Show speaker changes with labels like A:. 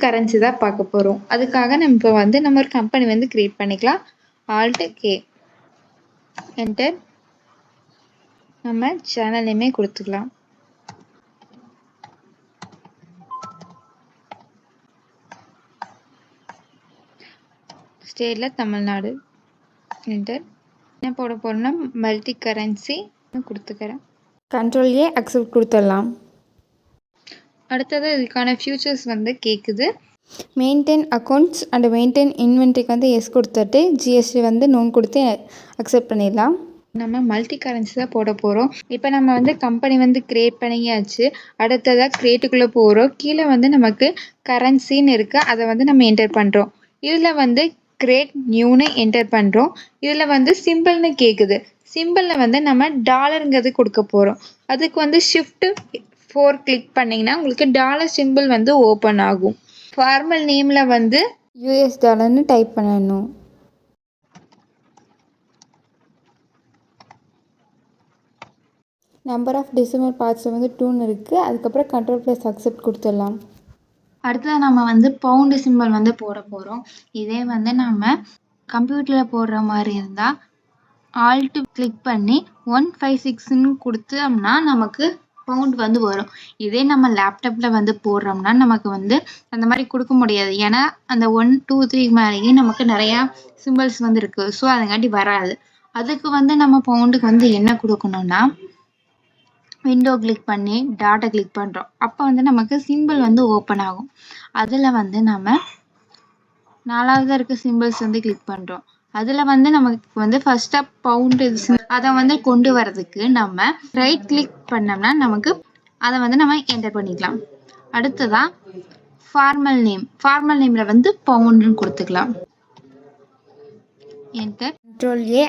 A: Currency தான் பார்க்க போகிறோம். அதுக்காக நம்ம இப்போ வந்து நம்ம ஒரு கம்பெனி வந்து கிரியேட் பண்ணிக்கலாம். Alt-K enter. நம்ம சேனல் நேமே கொடுத்துக்கலாம். ஸ்டேட்டில் தமிழ்நாடு என்டர். என்ன போட போகிறோம்னா மல்டி கரன்சி கொடுத்துக்கிறேன்.
B: Ctrl+A அக்செப்ட் கொடுத்துடலாம்.
A: அடுத்தது இதுக்கான ஃபியூச்சர்ஸ் வந்து கேட்குது.
B: மெயின்டைன் அக்கௌண்ட்ஸ் அண்ட் மெயின்டைன் இன்வென்ட்ரிக்கு வந்து எஸ் கொடுத்துட்டு ஜிஎஸ்டி வந்து நோன் கொடுத்து அக்செப்ட் பண்ணிடலாம்.
A: நம்ம மல்டி கரன்சி தான் போட போகிறோம். இப்போ நம்ம வந்து கம்பெனி வந்து கிரியேட் பண்ணியாச்சு. அடுத்ததாக கிரியேட்டுக்குள்ளே போகிறோம். கீழே வந்து நமக்கு கரன்சின்னு இருக்குது, அதை வந்து நம்ம என்டர் பண்ணுறோம். இதில் வந்து கிரியேட் நியூன்னு என்டர் பண்ணுறோம். இதில் வந்து சிம்பிள்னு கேட்குது. சிம்பிளில் வந்து நம்ம டாலருங்கிறது கொடுக்க போகிறோம். அதுக்கு வந்து Shift+4 கிளிக் பண்ணிங்கன்னா உங்களுக்கு டாலர் சிம்பிள் வந்து ஓப்பன் ஆகும். ஃபார்மல் நேமில் வந்து
B: US டாலர்னு டைப் பண்ணணும். நம்பர் ஆஃப் டெசிமல் பார்ட்ஸில் வந்து 2ன்னு இருக்குது. அதுக்கப்புறம் Ctrl+ அக்செப்ட் கொடுத்துடலாம்.
A: அடுத்தது நம்ம வந்து பவுண்டு சிம்பிள் வந்து போட போகிறோம். இதே வந்து நம்ம கம்ப்யூட்டரில் போடுற மாதிரி இருந்தால் Alt கிளிக் பண்ணி 156ன்னு கொடுத்தோம்னா நமக்கு பவுண்ட் வந்து வரும். இதே நம்ம லேப்டாப்பில் வந்து போடுறோம்னா நமக்கு வந்து அந்த மாதிரி கொடுக்க முடியாது. ஏன்னா அந்த 1 2 3 மேலேயே நமக்கு நிறையா சிம்பிள்ஸ் வந்து இருக்குது. ஸோ அதுங்காட்டி வராது. அதுக்கு வந்து நம்ம பவுண்டுக்கு வந்து என்ன கொடுக்கணும்னா விண்டோ கிளிக் பண்ணி டாட்டை கிளிக் பண்ணுறோம். அப்போ வந்து நமக்கு சிம்பிள் வந்து ஓப்பன் ஆகும். அதில் வந்து நம்ம 4வது இருக்க சிம்பிள்ஸ் வந்து கிளிக் பண்ணுறோம். அதில் வந்து நமக்கு வந்து ஃபர்ஸ்ட்டாக பவுண்டு அதை வந்து கொண்டு வரதுக்கு நம்ம ரைட் கிளிக் பண்ணோம்னா நமக்கு அதை வந்து நம்ம என்டர் பண்ணிக்கலாம். அடுத்ததாக ஃபார்மல் நேமில் வந்து பவுண்டுன்னு கொடுத்துக்கலாம். என்டர்.
B: Ctrl+A